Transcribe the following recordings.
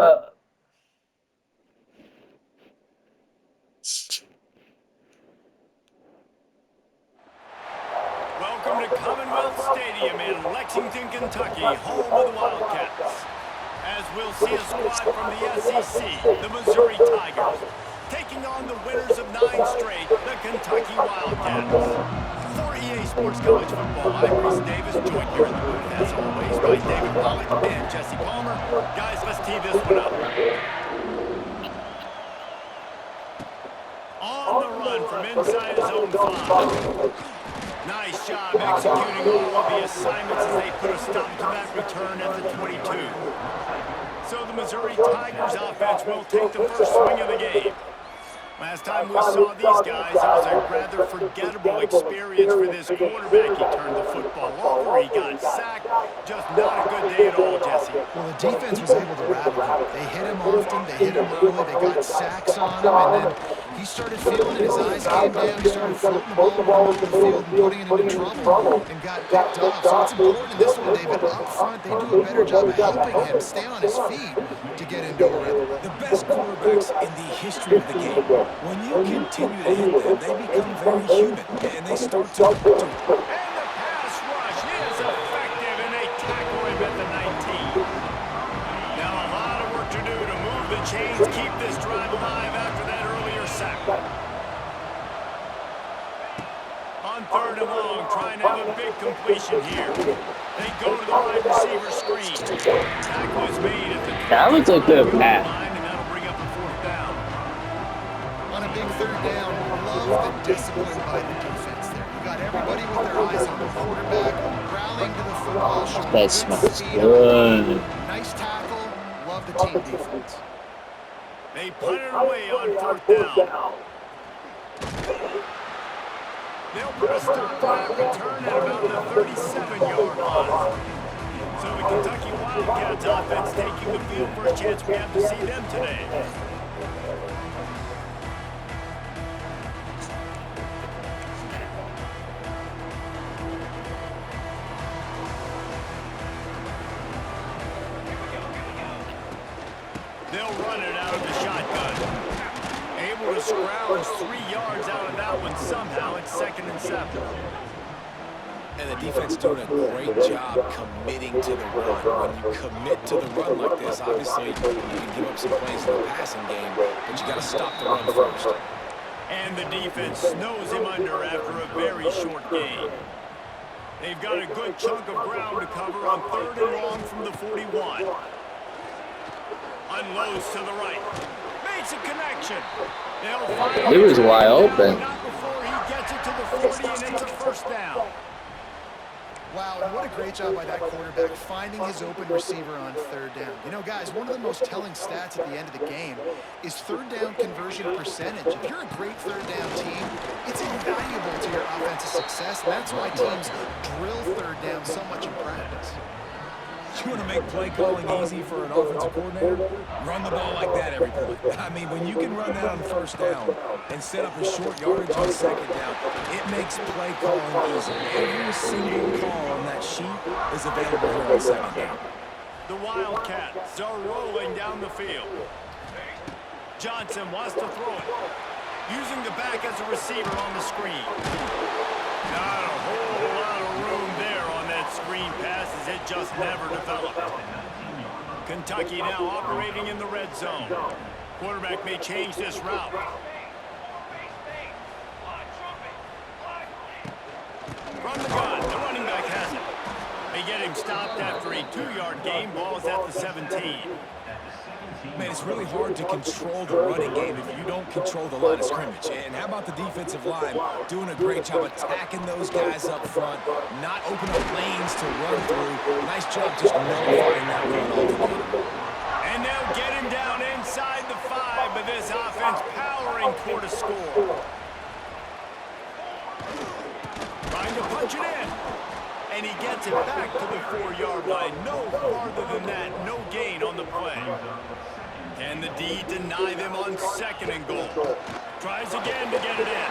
Welcome to Commonwealth Stadium in Lexington, Kentucky, home of the Wildcats. As we'll see a squad from the SEC, the Missouri Tigers, taking on the winners of 9 straight, the Kentucky Wildcats. For EA Sports College Football, I'm Reese Davis, joined here in the booth, as always, by David Pollack and Jesse Palmer. Guys, let's tee this one up. On the run from inside his own 5. Nice job executing all of the assignments as they put a stop to that return at the 22. So the Missouri Tigers offense will take the first swing of the game. Last time we saw these guys, it was a rather forgettable experience for this quarterback. He turned the football over, he got sacked. Just not a good day at all, Jesse. Well, the defense was able to rattle him. They hit him often, they hit him early, they got sacks on him, and then he started feeling it. His eyes came down, he started floating the ball around the field and putting it into trouble and got picked off. So it's important in this one, David. Up front, they do a better job of helping him stay on his feet to get into a rhythm. The best quarterbacks in the history of the game, when you continue to hit them, they become very human, and they start to... And the pass rush is effective, and they tackle him at the 19. Now a lot of work to do to move the chains, keep this drive alive after that earlier sack. On 3rd and long, trying to have a big completion here. They go to the wide receiver screen. Tackle is made at the... That was a good pass. And that'll bring up a 4th down. On a big 3rd down, love the discipline by the defense there. You got everybody with their eyes on the quarterback, rallying to the football. That smells good. Nice tackle. Love the team defense. They put it away on 4th down. They'll put a stop to that return at about the 37-yard line. So the Kentucky Wildcats offense taking the field. First chance we have to see them today. They'll run it out of the shotgun. Able to scrounge 3 yards out of that one somehow. It's 2nd and 7. And the defense doing a great job committing to the run. When you commit to the run like this, obviously you can give up some plays in the passing game, but you got to stop the run first. And the defense snows him under after a very short gain. They've got a good chunk of ground to cover on 3rd and long from the 41. Unloads to the right. Makes a connection. He was wide open. Not before he gets it to the 40, and it's a 1st down. Wow, and what a great job by that quarterback finding his open receiver on 3rd down. You know, guys, one of the most telling stats at the end of the game is 3rd down conversion percentage. If you're a great 3rd down team, it's invaluable to your offensive success, and that's why teams drill 3rd down so much in practice. You want to make play calling easy for an offensive coordinator? Run the ball like that every play. I mean, when you can run that on 1st down and set up a short yardage on 2nd down, it makes play calling easy. Every single call on that sheet is available here on 2nd down. The Wildcats are rolling down the field. Johnson wants to throw it. Using the back as a receiver on the screen. Not a whole lot of room there on that screen pass as it just never developed. Kentucky now operating in the red zone. Quarterback may change this route. From the gun, the running back has it. They get him stopped after a 2-yard gain. Ball's at the 17. Man, it's really hard to control the running game if you don't control the line of scrimmage. And how about the defensive line doing a great job attacking those guys up front, not opening up lanes to run through. Nice job just nullifying that run altogether. And they'll get him down inside the 5, but this offense powering toward a score. Trying to punch it in. And he gets it back to the 4-yard line. No farther than that. No gain on the play. Can the D deny them on 2nd and goal? Tries again to get it in.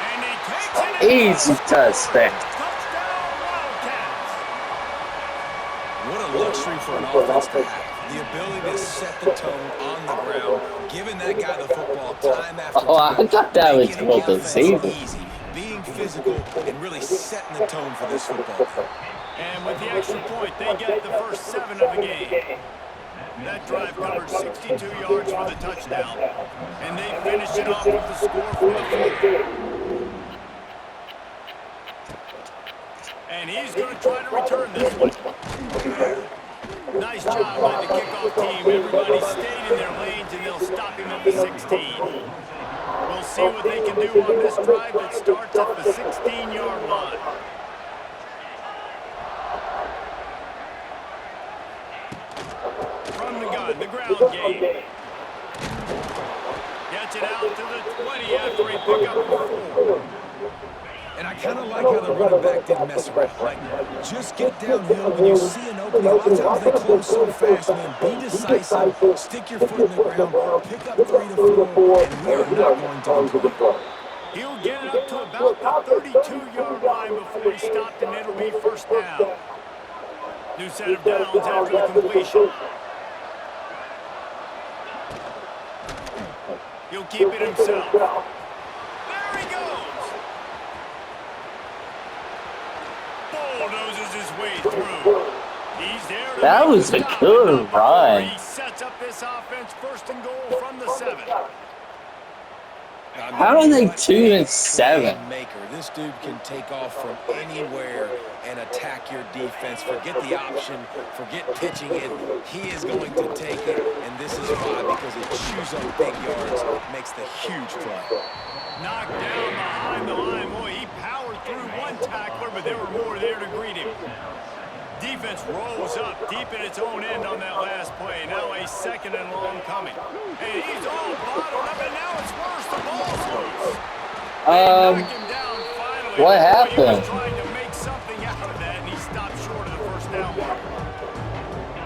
And he takes it in. Easy touchdown. Touchdown, Wildcats. What a luxury for an offense to have. The ability to set the tone on the ground, giving that guy the football time after Oh, I time, thought that was making supposed to offense save it. easy, being physical, and really setting the tone for this football game. And with the extra point, they get the first 7 of the game. That drive covered 62 yards for the touchdown, and they finished it off with the score for the fourth. And he's going to try to return this one. Nice job by the kickoff team. Everybody stayed in their lanes, and they'll stop him at the 16. We'll see what they can do on this drive that starts at the 16-yard line. From the gun, the ground game. Gets it out to the 20 after he picked up 4. And I kind of like how the running back didn't mess around. Like, just get downhill when you see an opening. A lot of times they close so fast, man. Be decisive. Stick your foot in the ground. Pick up 3 to 4, and we are not going to complain. He'll get it up to about the 32-yard line before he stopped, and it'll be first down. New set of downs after the completion. He'll keep it himself. There he goes. Bulldozes his way through. He's there to That make was the a stop good at number 4. run. He sets up this offense first and goal from the 7. How are they 2 and 7? Maker. This dude can take off from anywhere and attack your defense. Forget the option. Forget pitching it. He is going to take it, and this is why, because he chews up big yards, makes the huge play. Knocked down behind the line. Boy, he powered through one tackler, but there were more there to greet him. Defense rolls up deep in its own end on that last play. Now a second and long coming. And he's all bottled up, and now it's worse. The ball's loose. They knock him down finally. What He happened? was trying to make something out of that, and he stopped short of the first down mark.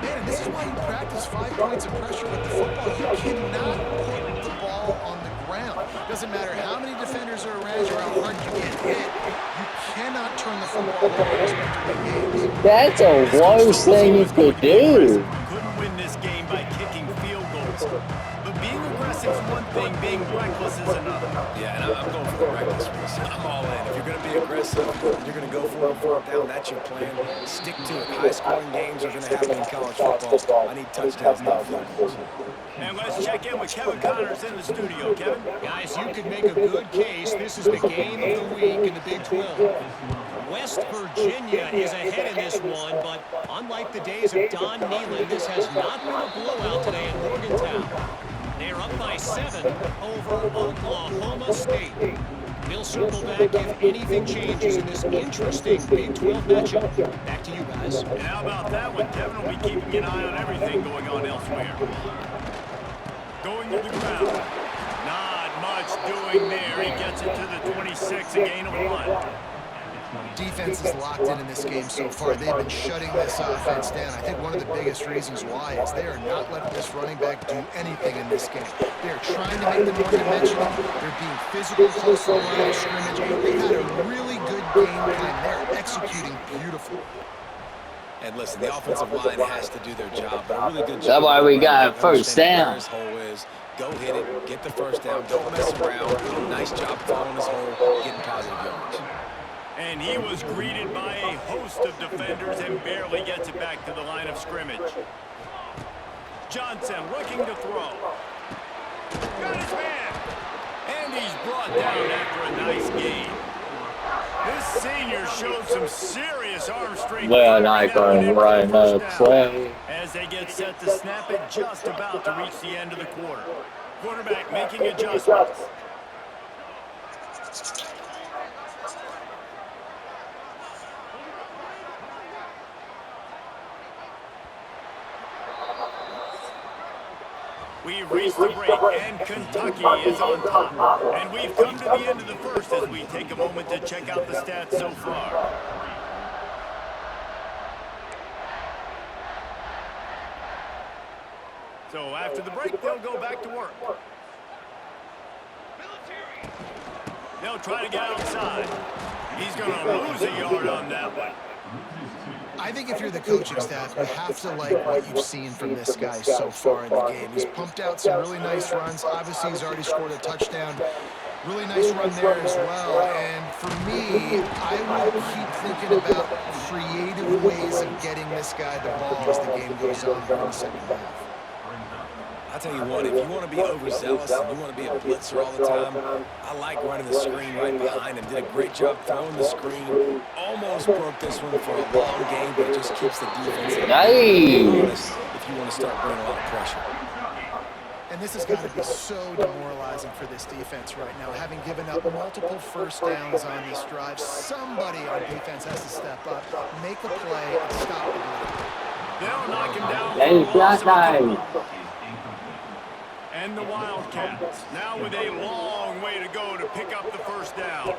Man, this is why you practice 5 points of pressure with the football. You cannot put the ball on the ground. Doesn't matter how many defenders are around you or how hard you get hit. You cannot turn the football over and expect to win games. That's the worst thing you could do. Couldn't win this game by kicking field goals. But being aggressive is one thing, being reckless is another. Yeah, and I'm going for the reckless risk. I'm all in. If you're going to be aggressive, you're going to go for it, 4th down. That's your plan. Stick to it. High-scoring games are going to happen in college football. I need touchdowns, not field goals. And let's check in with Kevin Connors in the studio. Kevin? Guys, you could make a good case. This is the game of the week in the Big 12. West Virginia is ahead in this one, but unlike the days of Don Nehlen, this has not been a blowout today in Morgantown. They're up by 7 over Oklahoma State. We'll circle back if anything changes in this interesting Big 12 matchup. Back to you guys. And how about that one? Kevin will be keeping an eye on everything going on elsewhere. Going to the ground. Not much doing there. He gets it to the 26, a gain of 1. Defense is locked in this game so far. They've been shutting this offense down. I think one of the biggest reasons why is they are not letting this running back do anything in this game. They are trying to make them one-dimensional. They're being physical close to the line of scrimmage. They had a really good game plan. They're executing beautifully. And listen, the offensive line has to do their job, but a really good job. That's why we got first down. His hole is. Go hit it, get the first down, don't mess around. Nice job following his hole, getting positive yards. And he was greeted by a host of defenders and barely gets it back to the line of scrimmage. Johnson looking to throw. Got his man. And he's brought down after a nice gain. This senior showed some serious arm strength. Well, not going right another play. As they get set to snap it, just about to reach the end of the quarter. Quarterback making adjustments. We've reached the break, and Kentucky is on top. And we've come to the end of the first as we take a moment to check out the stats so far. So after the break, they'll go back to work. They'll try to get outside. He's going to lose a yard on that one. I think if you're the coaching staff, you have to like what you've seen from this guy so far in the game. He's pumped out some really nice runs. Obviously, he's already scored a touchdown. Really nice run there as well. And for me, I would keep thinking about creative ways of getting this guy the ball as the game goes on in the second half. I'll tell you what, if you want to be overzealous and you want to be a blitzer all the time, I like running the screen right behind him. Did a great job throwing the screen. Almost broke this one for a long game, but it just keeps the defense Nice. if you want to start bringing a lot of pressure. And this has got to be so demoralizing for this defense right now. Having given up multiple first downs on this drive, somebody on defense has to step up, make a play, and stop the bleeding. They'll knock him down. That is not nice. And the Wildcats now with a long way to go to pick up the first down.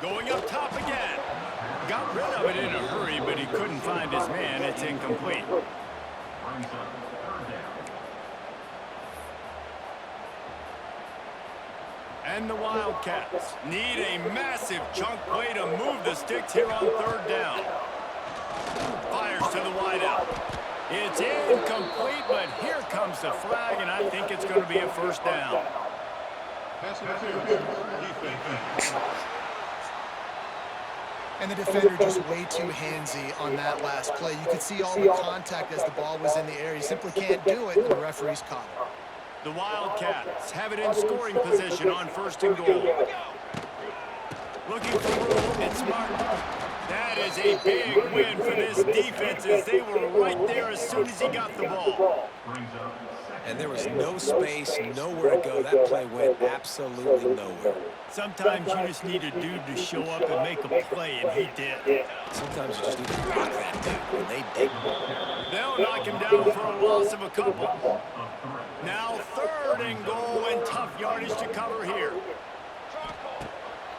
Going up top again. Got rid of it in a hurry, but he couldn't find his man. It's incomplete. And the Wildcats need a massive chunk play to move the sticks here on third down. Fires to the wideout. It's incomplete, but here comes the flag, and I think it's going to be a first down. And the defender just way too handsy on that last play. You could see all the contact as the ball was in the air. He simply can't do it, and the referee's caught it. The Wildcats have it in scoring position on first and goal. Looking for room, it's Martin. That is a big win for this defense as they were right there as soon as he got the ball. And there was no space, nowhere to go. That play went absolutely nowhere. Sometimes you just need a dude to show up and make a play, and he did. Sometimes you just need to block that dude, and they did. They'll knock him down for a loss of a couple. Now third and goal and tough yardage to cover here.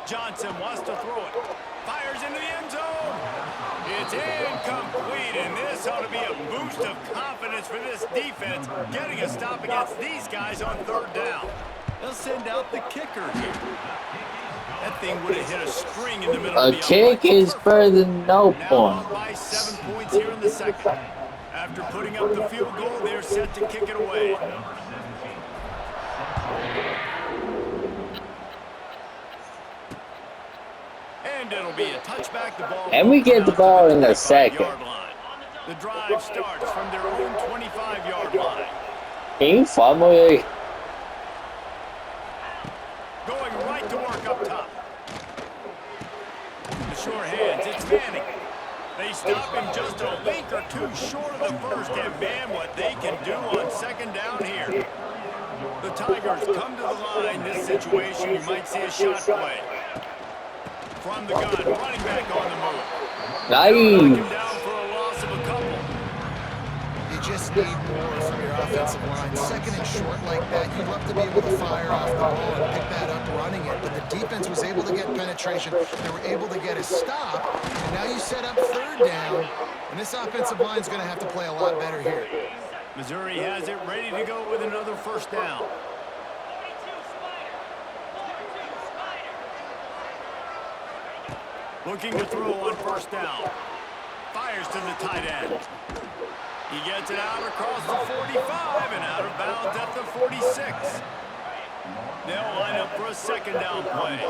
Johnson wants to throw it. Fires into the end zone. It's incomplete, and this ought to be a boost of confidence for this defense, getting a stop against these guys on third down. They'll send out the kicker here. That thing would have hit a string in the middle of the kick is further than no now point. up by 7 points here in the second. After putting up the field goal, they're set to kick it away. And it'll be a touchback. The ball And we get the ball in the second. The drive starts from their own 25-yard line. Can you fumble it? Going right to work up top. The sure hands, it's Manning. They stop him just a link or two short of the first, and man, what they can do on second down here. The Tigers come to the line. This situation, you might see a shot play. From the gun, running back on the move. Nice. Down for a loss of a couple. You just need more from your offensive line. Second and short like that, you'd love to be able to fire off the ball and pick that up running it, but the defense was able to get penetration. They were able to get a stop, and now you set up third down, and this offensive line is going to have to play a lot better here. Missouri has it ready to go with another first down. Looking to throw on first down. Fires to the tight end. He gets it out across the 45 and out of bounds at the 46. They'll line up for a second down play.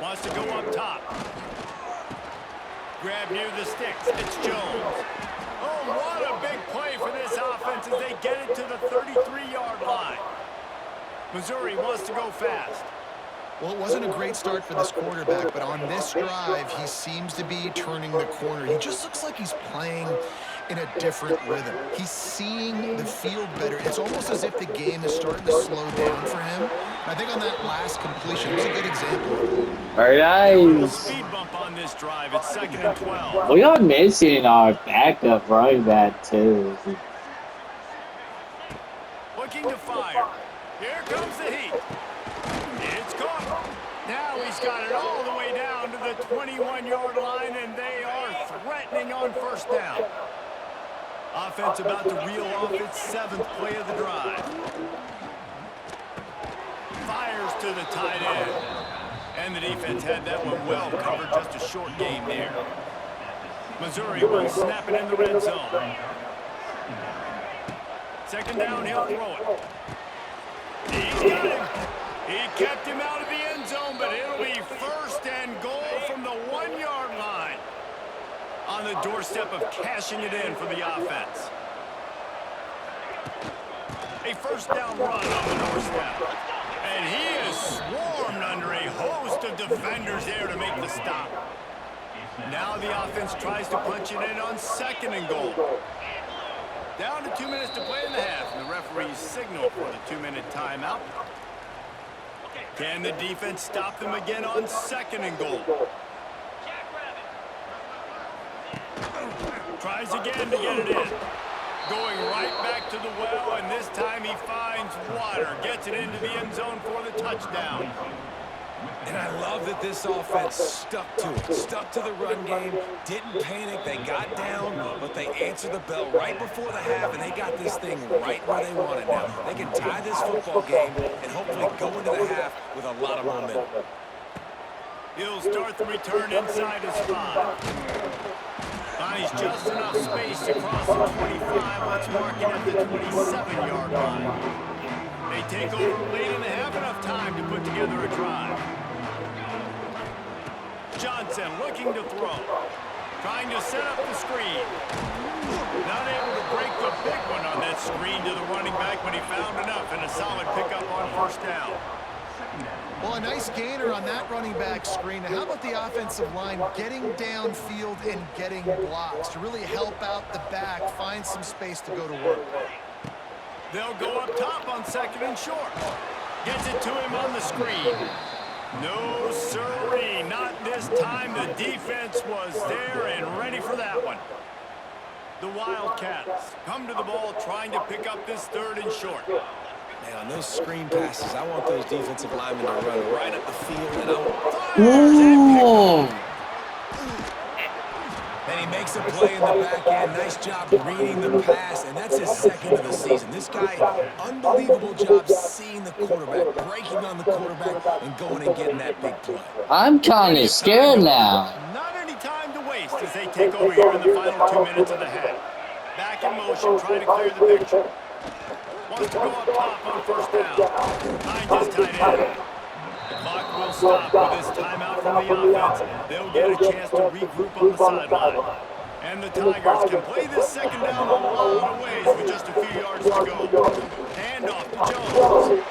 Wants to go up top. Grab near the sticks. It's Jones. Oh, what a big play for this offense as they get it to the 33-yard line. Missouri wants to go fast. Well, it wasn't a great start for this quarterback, but on this drive, he seems to be turning the corner. He just looks like he's playing in a different rhythm. He's seeing the field better. It's almost as if the game is starting to slow down for him. I think on that last completion, it was a good example. Very nice. Speed bump on this drive. It's second and 12. We are missing our backup running back too. Looking to fire. Here comes the heat. It's caught. Now he's got it all the way down to the 21-yard line, and they are threatening on first down. Offense about to reel off its 7th play of the drive. Fires to the tight end. And the defense had that one well covered, just a short game there. Missouri will snap it in the red zone. Second down, he'll throw it. He's got him. He kept him out of the end zone, but it'll be first and goal from the 1-yard line. On the doorstep of cashing it in for the offense. A first down run on the doorstep. And he is swarmed under a host of defenders there to make the stop. Now the offense tries to punch it in on second and goal. Down to 2 minutes to play in the half, and the referees signal for the 2-minute timeout. Can the defense stop them again on second and goal? Tries again to get it in. Going right back to the well, and this time he finds water. Gets it into the end zone for the touchdown. And I love that this offense stuck to it. Stuck to the run game. Didn't panic. They got down, but they answered the bell right before the half, and they got this thing right where they want it now. They can tie this football game and hopefully go into the half with a lot of momentum. He'll start the return inside his 5. Finds just enough space to cross the 25. Let's mark it at the 27-yard line. They take over late and have enough time to put together a drive. Johnson looking to throw. Trying to set up the screen. Not able to break the big one on that screen to the running back, but he found enough and a solid pickup on first down. Well, a nice gainer on that running back screen. Now, how about the offensive line getting downfield and getting blocks to really help out the back, find some space to go to work? They'll go up top on second and short. Gets it to him on the screen. No, sirree, not this time. The defense was there and ready for that one. The Wildcats come to the ball trying to pick up this third and short. Man, on those screen passes, I want those defensive linemen to run right up the field. And and he makes a play in the back end. Nice job reading the pass, and that's his second of the season. This guy, unbelievable job seeing the quarterback, breaking on the quarterback, and going and getting that big play. I'm kind of scared now. Not any time to waste as they take over here in the final 2 minutes of the half. Back in motion, trying to clear the picture. Wants to go up top on first down. Finds his tight end. The clock will stop with this timeout from the offense. They'll get a chance to regroup on the sideline. And the Tigers can play this second down a lot of ways with just a few yards to go. Hand off to Jones.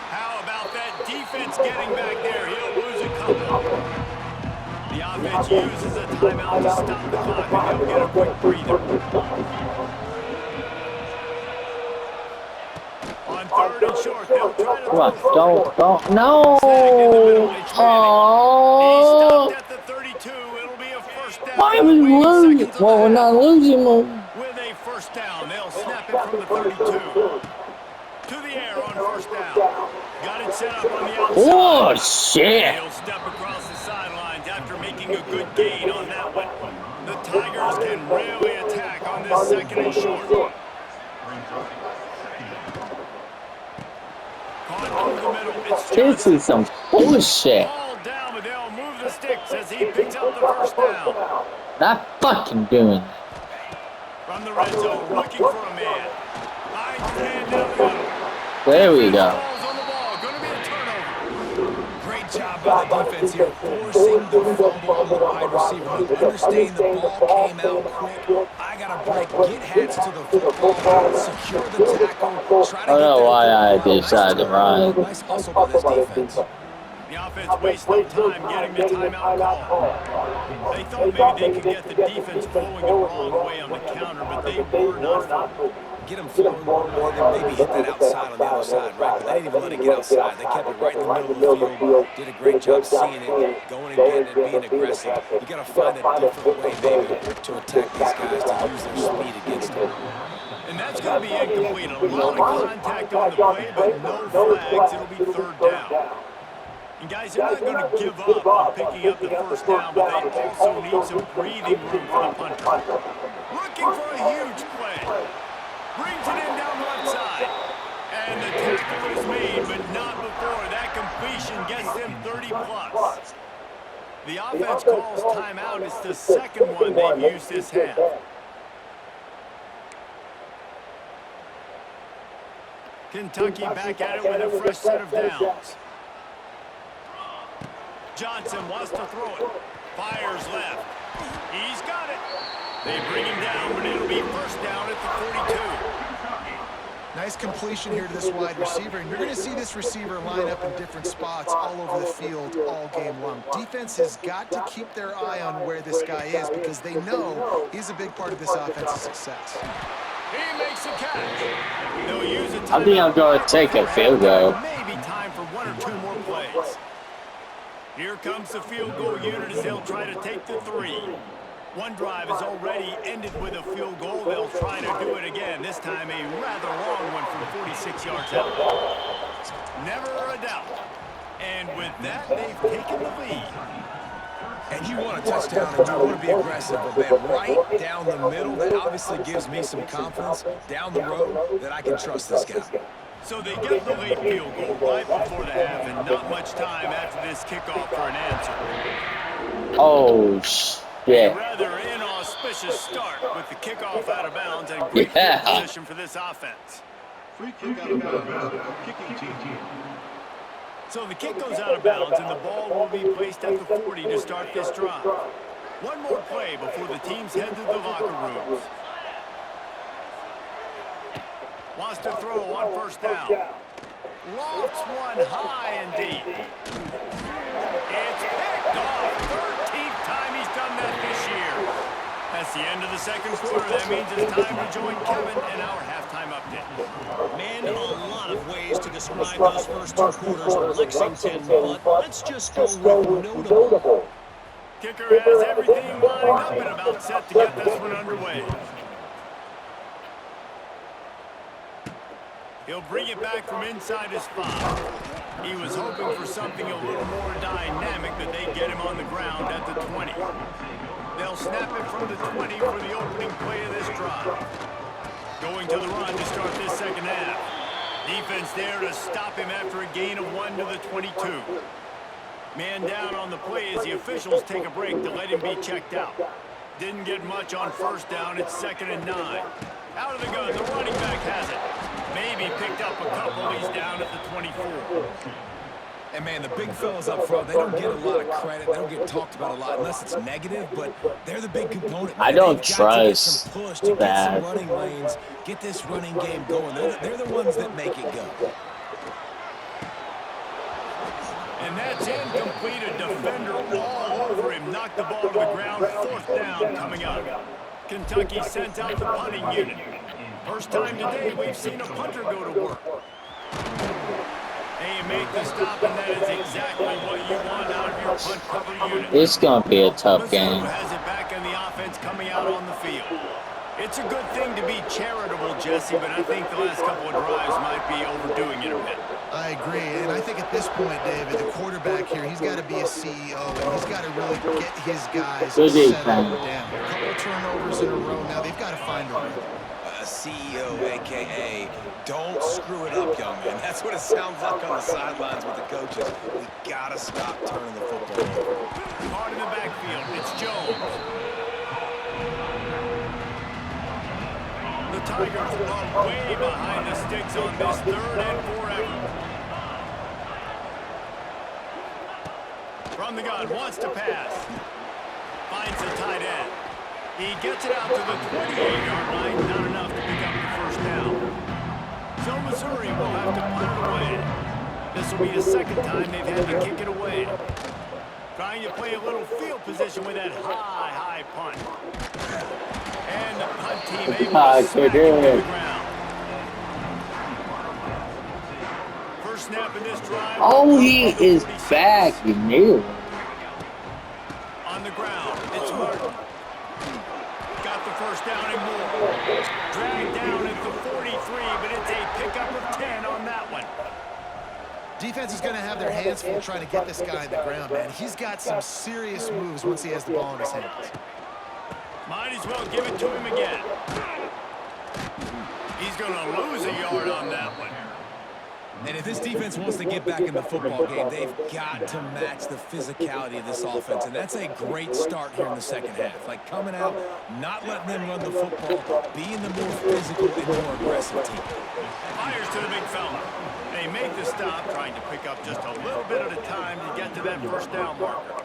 How about that defense getting back there? He'll lose a couple. The offense uses a timeout to stop the clock, and he'll get a quick breather. On third and short, they'll try to Come on, don't, no! Oh! He stopped at the 32. It'll be a first down. Why are we losing? Well, we're not losing them. With a first down, they'll snap it from the 32. To the air on first down. Got it set up on the outside. Oh, shit! He'll step across the sidelines after making a good gain on that one. The Tigers can really attack on this second and short. This is some bullshit. Ball down, but they'll move the sticks as he picks up the first down. Not fucking doing it. From the red zone, looking for a man. Finds his man down the middle. There we go. Falls on the ball. Going to be a turnover. Great job by the defense here, forcing the fumble on the wide receiver. Understanding the ball came out quick. I got to break, get hats to the football, secure the tackle, try to I don't know why I decided to run. Nice hustle by this defense. The offense wastes no time getting the timeout call. They thought maybe they could get the defense flowing the wrong way on the counter, but they were not. Get them flowing one way, then maybe hit that outside on the other side, right? But they didn't even let it get outside. They kept it right in the middle of the field. Did a great job seeing it, going and getting it, being aggressive. You got to find a different way, maybe, to attack these guys, to use their speed against them. And that's going to be incomplete. A lot of contact on the play, but no flags. It'll be third down. And guys, they're not going to give up on picking up the first down, but they also need some breathing room for the punter. Looking for a huge play. Brings it in down the left side. And the tackle is made, but not before. That completion gets them 30+. The offense calls timeout. It's the second one they've used this half. Kentucky back at it with a fresh set of downs. Johnson wants to throw it. Fires left. He's got it. They bring him down, but it'll be first down at the 42. Nice completion here to this wide receiver, and you're going to see this receiver line up in different spots all over the field all game long. Defense has got to keep their eye on where this guy is because they know he's a big part of this offense's success. He makes a catch. They'll use a I think I'm going to take a field goal. Maybe time for one or two more plays. Here comes the field goal unit as they'll try to take the 3. One drive has already ended with a field goal. They'll try to do it again. This time a rather long one from 46 yards out. Never a doubt. And with that, they've taken the lead. And you want a touchdown and you want to be aggressive, but man, right down the middle, that obviously gives me some confidence down the road that I can trust this guy. So they get the late field goal right before the half, and not much time after this kickoff for an answer. Oh, shit. A rather inauspicious start with the kickoff out of bounds and great field position for this offense. Free kick out of bounds. Kicking team. So the kick goes out of bounds, and the ball will be placed at the 40 to start this drive. One more play before the teams head to the locker rooms. Wants to throw on first down. Lofts one high and deep. It's picked off. 13th time he's done that this year. That's the end of the second quarter. That means it's time to join Kevin in our halftime update. Man, a lot of ways to describe those first 2 quarters of Lexington, but let's just go with notable. Kicker has everything lined up and about set to get this one underway. He'll bring it back from inside his 5. He was hoping for something a little more dynamic, but they get him on the ground at the 20. They'll snap it from the 20 for the opening play of this drive. Going to the run to start this second half. Defense there to stop him after a gain of 1 to the 22. Man down on the play as the officials take a break to let him be checked out. Didn't get much on first down. It's 2nd and 9. Out of the gun, the running back has it. Maybe picked up a couple. He's down at the 24. And man, the big fellas up front, they don't get a lot of credit. They don't get talked about a lot unless it's negative, but they're the big component. I don't trust to get some push, to that. get some running lanes, get this running game going. They're the ones that make it go. And that's incomplete. A defender all over him. Knocked the ball to the ground. 4th down coming up. Kentucky sent out the punting unit. First time today we've seen a punter go to work. And you make the stop, and that is exactly what you want out of your punt cover unit. It's going to be a tough game. Has it back in the offense coming out on the field. It's a good thing to be charitable, Jesse, but I think the last couple of drives might be overdoing it a bit. I agree, and I think at this point, David, the quarterback here, he's got to be a CEO, and he's got to really get his guys settled down. A couple of turnovers in a row now. They've got to find a rhythm. CEO, a.k.a. don't screw it up, young man. That's what it sounds like on the sidelines with the coaches. We got to stop turning the football over. Hard in the backfield. It's Jones. The Tigers are way behind the sticks on this 3rd and 4 From the gun, wants to pass. Finds the tight end. He gets it out to the 28-yard line. Not enough to pick up the first down. So Missouri will have to punt it away. This will be the 2nd time they've had to kick it away. Trying to play a little field position with that high punt. And the punt team able to smack it to the ground. First snap in this drive. Oh, he is back. He knew. On the ground, it's Martin. Got the first down and more. Dragged down at the 43, but it's a pickup of 10 on that one. Defense is going to have their hands full trying to get this guy in the ground, man. He's got some serious moves once he has the ball in his hands. Might as well give it to him again. He's going to lose a yard on that one. And if this defense wants to get back in the football game, they've got to match the physicality of this offense. And that's a great start here in the second half. Like coming out, not letting them run the football, being the more physical and more aggressive team. Fires to the big fella. They make the stop, trying to pick up just a little bit at a time to get to that first down marker.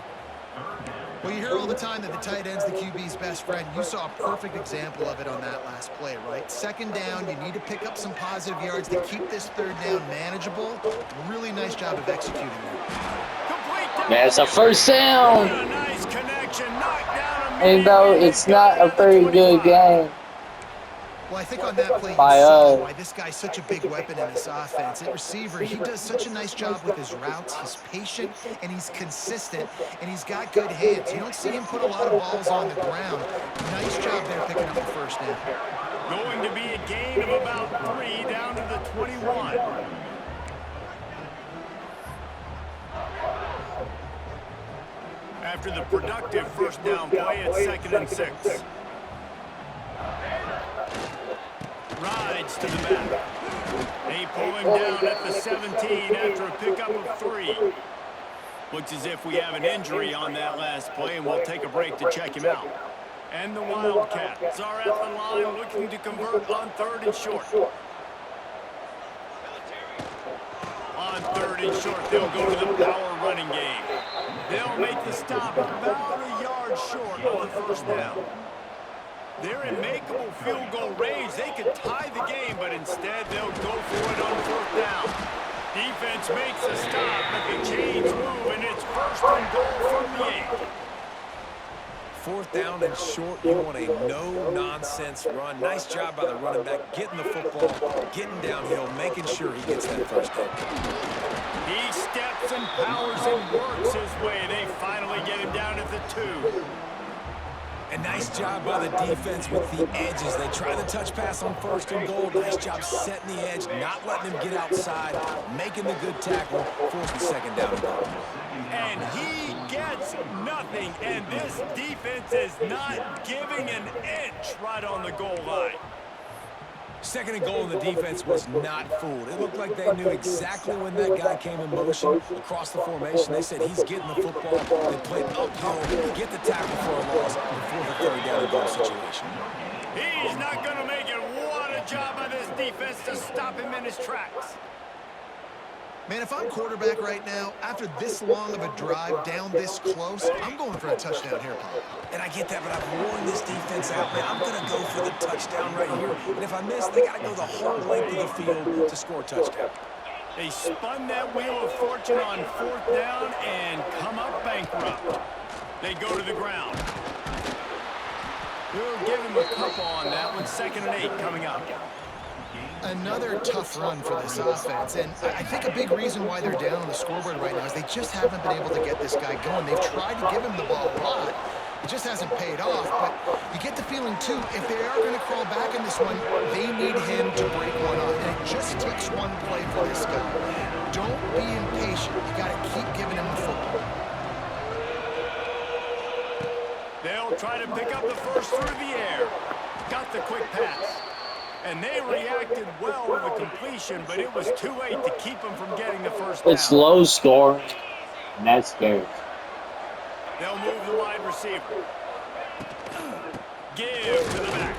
Well, you hear all the time that the tight end's the QB's best friend. You saw a perfect example of it on that last play, right? Second down, you need to pick up some positive yards to keep this third down manageable. Really nice job of executing that. That's a first down. A nice connection, knocked down Even though it's not a very good game. Well, I think on that play, you By saw us. why this guy's such a big weapon in this offense. At receiver, he does such a nice job with his routes. He's patient, and he's consistent, and he's got good hands. You don't see him put a lot of balls on the ground. Nice job there picking up the first down. Going to be a gain of about 3 down to the 21. After the productive first down play, it's 2nd and 6. Rides to the back. They pull him down at the 17 after a pickup of 3. Looks as if we have an injury on that last play, and we'll take a break to check him out. And the Wildcats are at the line looking to convert on 3rd and short. On 3rd and short, they'll go to the power running game. They'll make the stop about a yard short of the first down. They're in makeable field goal range. They could tie the game, but instead they'll go for it on 4th down. Defense makes a stop, but the chains move, and it's 1st and goal from the 8. 4th down and short, you want a no-nonsense run. Nice job by the running back, getting the football, getting downhill, making sure he gets that first down. He steps and powers and works his way. They finally get him down at the 2. A nice job by the defense with the edges. They try the touch pass on 1st and goal. Nice job setting the edge, not letting him get outside, making the good tackle, forcing 2nd down and goal. And he gets nothing, and this defense is not giving an inch right on the goal line. 2nd and goal, and the defense was not fooled. It looked like they knew exactly when that guy came in motion across the formation. They said he's getting the football. They played uphill, get the tackle for a loss before the 3rd down and goal situation. He's not going to make it. What a job by this defense to stop him in his tracks. Man, if I'm quarterback right now, after this long of a drive down this close, I'm going for a touchdown here, Paul. And I get that, but I've worn this defense out, man. I'm going to go for the touchdown right here. And if I miss, they got to go the whole length of the field to score a touchdown. They spun that wheel of fortune on 4th down and come up bankrupt. They go to the ground. We'll give him a couple on that one. 2nd and 8 coming up. Another tough run for this offense, and I think a big reason why they're down on the scoreboard right now is they just haven't been able to get this guy going. They've tried to give him the ball a lot. It just hasn't paid off, but you get the feeling, too, if they are going to crawl back in this one, they need him to break one off, and it just takes one play for this guy. Don't be impatient. You got to keep giving him the football. They'll try to pick up the first through the air. Got the quick pass. And they reacted well to the completion, but it was too late to keep them from getting the first down. It's low scoring, and that's scary. They'll move the wide receiver. Give to the back.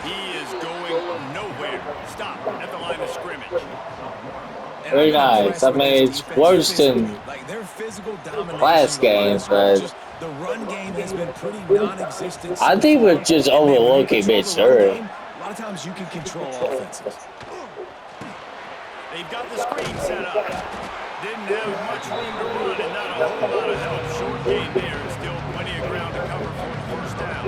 He is going nowhere. Stop at the line of scrimmage. Very nice. I mean, it's worse than last game, but the run game has been pretty non-existent. I think we're just overlooking Missouri. A lot of times you can control offenses. They've got the screen set up. Didn't have much room to run and not a whole lot of help. Short game there and still plenty of ground to cover for the first down.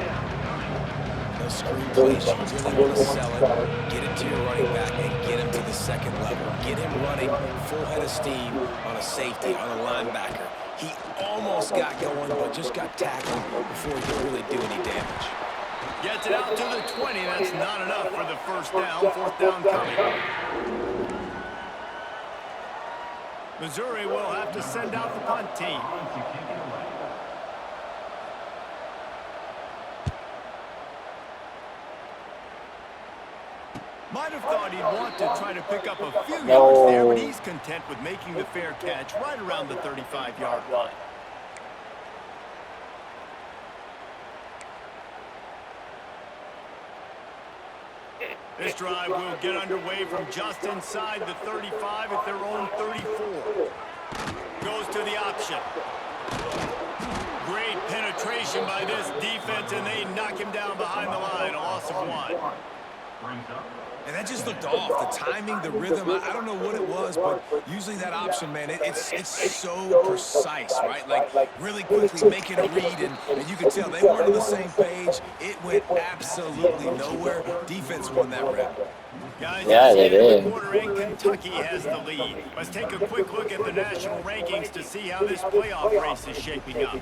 Those screen plays, you really want to sell it, get it to your running back, and get him to the 2nd level. Get him running full head of steam on a safety, on a linebacker. He almost got going, but just got tackled before he could really do any damage. Gets it out to the 20. That's not enough for the first down. 4th down coming. Missouri will have to send out the punt team. Might have thought he'd want to try to pick up a few No. yards there, but he's content with making the fair catch right around the 35-yard line. This drive will get underway from just inside the 35 at their own 34. Goes to the option. Great penetration by this defense, and they knock him down behind the line. A loss of 1. And that just looked off. The timing, the rhythm, I don't know what it was, but usually that option, man, it's so precise, right? Like, really quickly making a read, and you could tell they weren't on the same page. It went absolutely nowhere. Defense won that rep. Guys, Yeah, they did. the quarter in, Kentucky has the lead. Let's take a quick look at the national rankings to see how this playoff race is shaping up.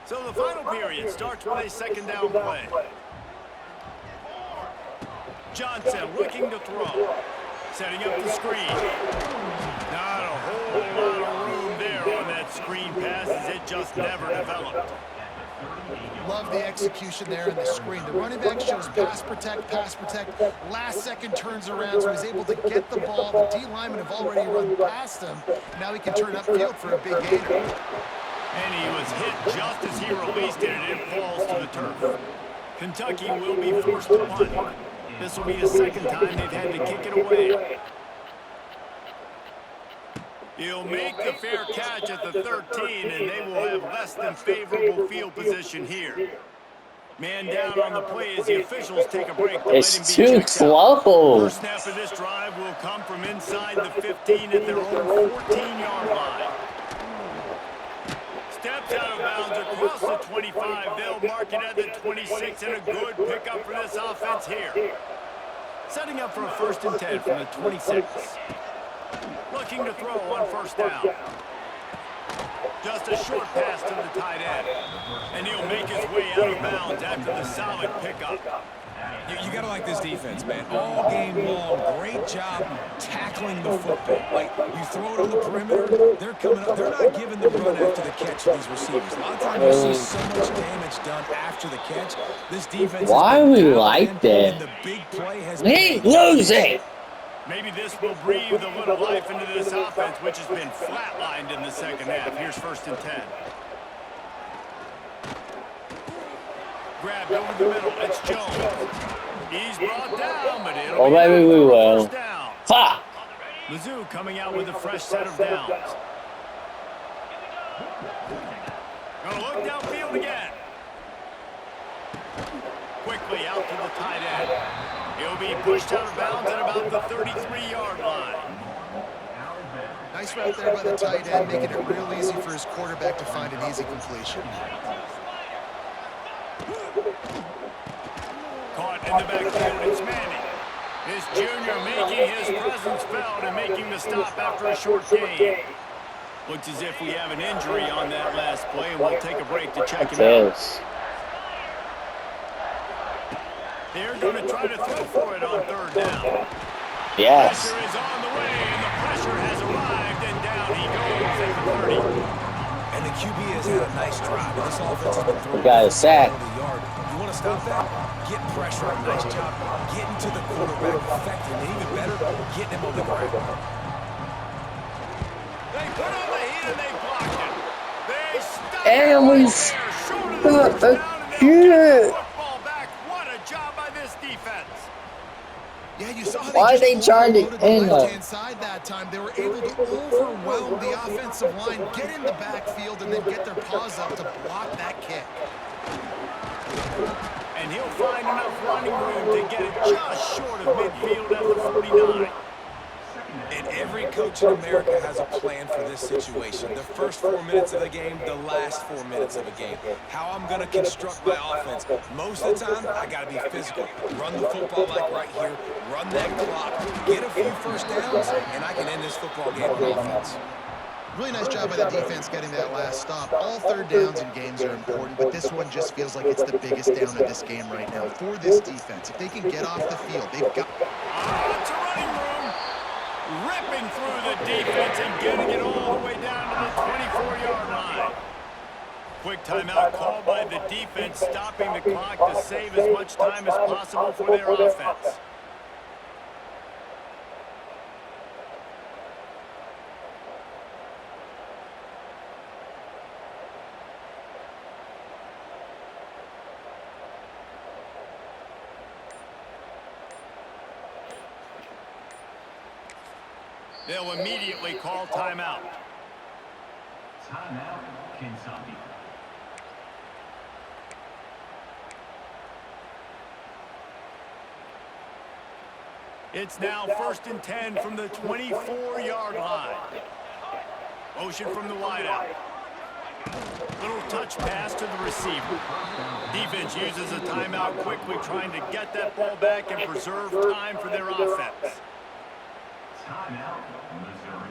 So the final period starts with a second down play. Johnson looking to throw. Setting up the screen. Not a whole lot of room there on that screen pass as it just never developed. Love the execution there in the screen. The running back shows pass protect. Last second turns around, so he's able to get the ball. The D linemen have already run past him. Now he can turn upfield for a big gain. And he was hit just as he released it, and it falls to the turf. Kentucky will be forced to punt. This will be the second time they've had to kick it away. He'll make the fair catch at the 13, and they will have less than favorable field position here. Man down on the play as the officials take a break to let him be It's too checked out. slow. First snap of this drive will come from inside the 15 at their own 14-yard line. Steps out of bounds across the 25. They'll mark it at the 26, and a good pickup for this offense here. Setting up for a 1st and 10 from the 26. Looking to throw on first down. Just a short pass to the tight end. And he'll make his way out of bounds after the solid pickup. You got to like this defense, man. All game long, great job tackling the football. Like, you throw it on the perimeter, they're coming up. They're not giving the run after the catch to these receivers. A lot of times you see so much damage done after the catch. This defense Why has been we dialed like in, that? and the big play has We ain't losing. Maybe this will breathe a little life into this offense, which has been flatlined in the second half. Here's 1st and 10. Grabbed over the middle. It's Jones. He's brought down, but it'll be maybe we will. first down. Fuck. Mizzou coming out with a fresh set of downs. Gonna look downfield again. Quickly out to the tight end. He'll be pushed out of bounds at about the 33-yard line. Nice route there by the tight end, making it real easy for his quarterback to find an easy completion. Caught in the backfield, it's Manning. This junior making his presence felt and making the stop after a short gain. Looks as if we have an injury on that last play, and we'll take a break to check him out. Yes. They're going to try to throw for it on 3rd down. Yes. Pressure is on the way, and the pressure has arrived, and down he goes at the 30. And the QB has had a nice drive. This offense has been throwing Got a sack. over the yard. You want to stop that? Get pressure. Nice job getting to the quarterback effective. And even better, getting him on the ground. They put on the heat and they blocked it. They stopped And we short of the first down, and they'll get the football back. What a job by this defense. Yeah, you saw how Why they they just tried to overloaded the end up? left-hand side that time. They were able to overwhelm the offensive line, get in the backfield, and then get their paws up to block that kick. And he'll find enough running room to get it just short of midfield at the 49. And every coach in America has a plan for this situation. The first 4 minutes of the game, the last 4 minutes of a game. How I'm going to construct my offense. Most of the time, I got to be physical. Run the football like right here. Run that clock. Get a few first downs, and I can end this football game on offense. Really nice job by the defense getting that last stop. All 3rd downs in games are important, but this one just feels like it's the biggest down of this game right now for this defense. If they can get off the field, they've got... It's a running room. Ripping through the defense and getting it all the way down to the 24-yard line. Timeout called by the defense, stopping the clock to save as much time as possible for their offense. They'll immediately call timeout. Timeout, Kentucky. It's now 1st and 10 from the 24-yard line. Motion from the wideout. Little touch pass to the receiver. Defense uses a timeout quickly, trying to get that ball back and preserve time for their offense.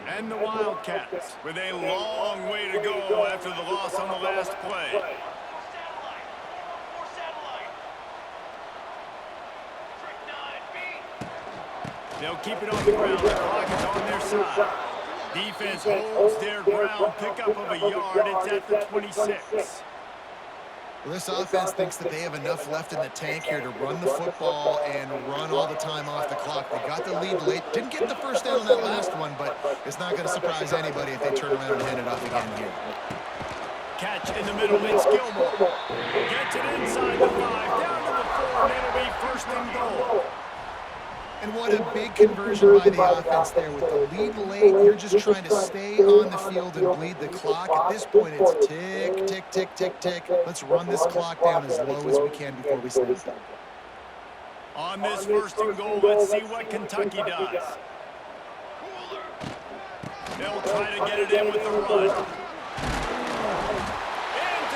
And the Wildcats with a long way to go after the loss on the last play. They'll keep it on the ground. The clock is on their side. Defense holds their ground. Pickup of a yard. It's at the 26. Well, this offense thinks that they have enough left in the tank here to run the football and run all the time off the clock. They got the lead late. Didn't get the first down on that last one, but it's not going to surprise anybody if they turn around and hand it off again here. Catch in the middle. It's Gilmore. Gets it inside the 5. Down to the 4. And it'll be 1st and goal. And what a big conversion by the offense there. With the lead late, you're just trying to stay on the field and bleed the clock. At this point, it's tick, tick, tick, tick, tick. Let's run this clock down as low as we can before we snap. On this 1st and goal, let's see what Kentucky does. They'll try to get it in with the run. Into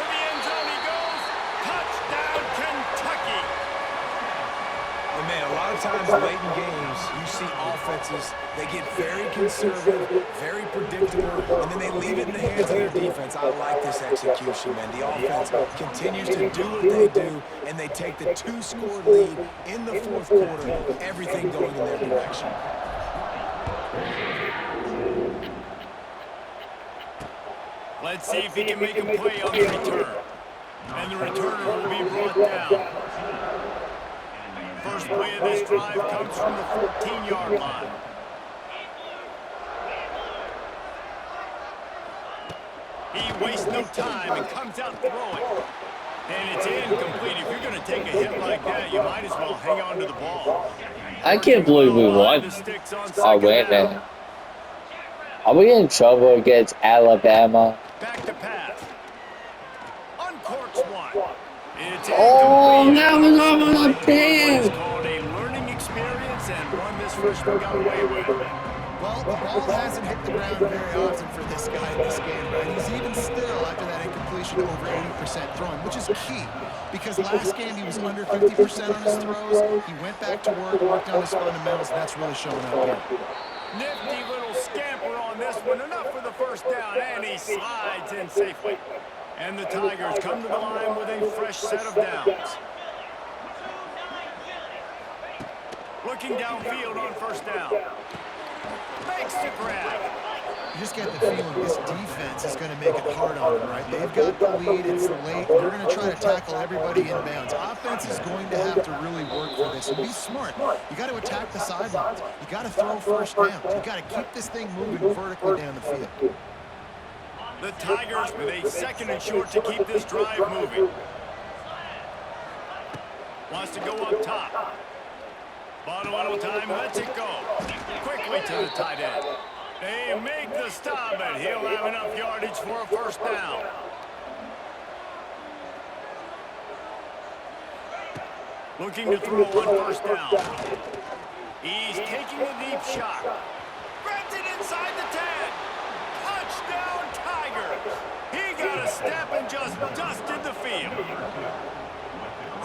the end zone he goes. Touchdown, Kentucky. And man, a lot of times late in games, you see offenses, they get very conservative, very predictable, and then they leave it in the hands of their defense. I like this execution, man. The offense continues to do what they do, and they take the 2-score lead in the 4th quarter, everything going in their direction. Let's see if he can make a play on the return. And the returner will be brought down. First play of this drive comes from the 14-yard line. He wastes no time and comes out throwing. And it's incomplete. If you're going to take a hit like that, you might as well hang on to the ball. I can't believe we won already. Are we in trouble against Alabama? Back to pass. Uncorks one. It's Oh, incomplete. that was over the pin. It's called a learning experience and one this freshman got away with. Well, the ball hasn't hit the ground very often for this guy in this game, right? He's even still, after that incompletion, over 80% throwing, which is key. Because last game, he was under 50% on his throws. He went back to work, worked on his fundamentals, and that's really showing up here. Nifty little scamper on this one. Enough for the first down, and he slides in safely. And the Tigers come to the line with a fresh set of downs. Looking downfield on 1st down. Makes the grab. You just get the feeling this defense is going to make it hard on them, right? They've got the lead, it's late, they're going to try to tackle everybody inbounds. Offense is going to have to really work for this and be smart. You got to attack the sidelines. You got to throw 1st down. You got to keep this thing moving vertically down the field. The Tigers with a 2nd and short to keep this drive moving. Wants to go up top. Bottom little time, lets it go. Quickly to the tight end. They make the stop, and he'll have enough yardage for a 1st down. Looking to throw on 1st down. He's taking a deep shot. Grabs it inside the 10. Touchdown, Tigers. He got a step and just dusted the field.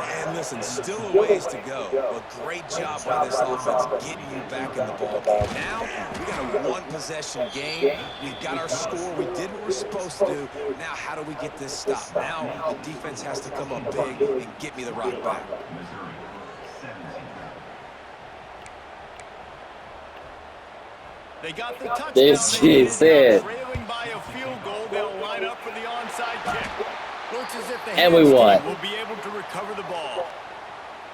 And listen, still a ways to go, but great job by this offense getting you back in the ball game. Now, we got a 1-possession game. We've got our score. We did what we're supposed to do. Now, how do we get this stop? Now, the defense has to come up big and get me the rock back. They got the touchdown. This is it. Trailing by a field goal, they'll line up for the onside kick. Looks as if the And we Hams won. team will be able to recover the ball.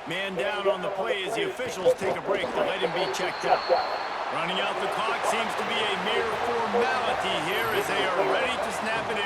Man down on the play as the officials take a break to let him be checked out. Running out the clock seems to be a mere formality here as they are ready